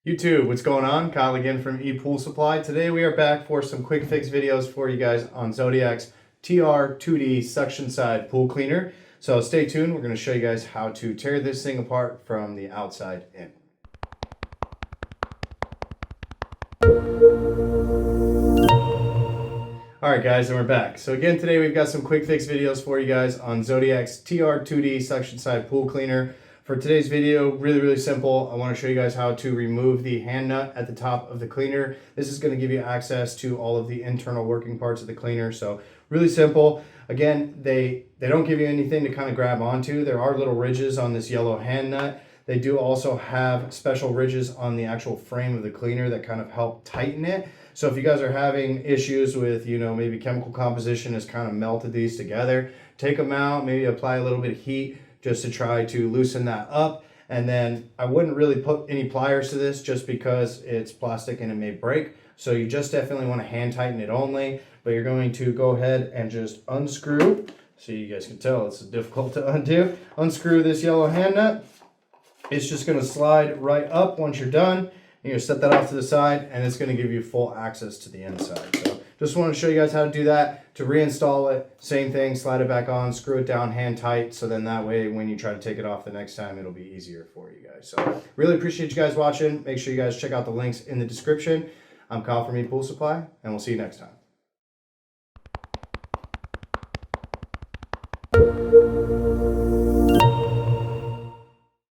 YouTube, what's going on? Kyle again from ePoolSupply. Today we are back for some quick fix videos for you guys on Zodiac's TR2D suction side pool cleaner. So stay tuned, we're going to show you guys how to tear this thing apart from the outside in. Alright guys, and we're back. So again today we've got some quick fix videos for you guys on Zodiac's TR2D suction side pool cleaner. For today's video, really simple. I want to show you guys how to remove the hand nut at the top of the cleaner. This is going to give you access to all of the internal working parts of the cleaner. So really simple. Again, they don't give you anything to kind of grab onto. There are little ridges on this yellow hand nut. They do also have special ridges on the actual frame of the cleaner that kind of help tighten it. So if you guys are having issues with, maybe chemical composition has kind of melted these together, take them out, maybe apply a little bit of heat just to try to loosen that up. And then I wouldn't really put any pliers to this just because it's plastic and it may break. So you just definitely want to hand tighten it only, but you're going to go ahead and just unscrew. So you guys can tell it's difficult to undo. Unscrew this yellow hand nut. It's just going to slide right up once you're done. You're going to set that off to the side and it's going to give you full access to the inside. So just want to show you guys how to do that. To reinstall it, same thing, slide it back on, screw it down hand tight, so then that way when you try to take it off the next time, it'll be easier for you guys. So really appreciate you guys watching. Make sure you guys check out the links in the description. I'm Kyle from ePoolSupply, and we'll see you next time.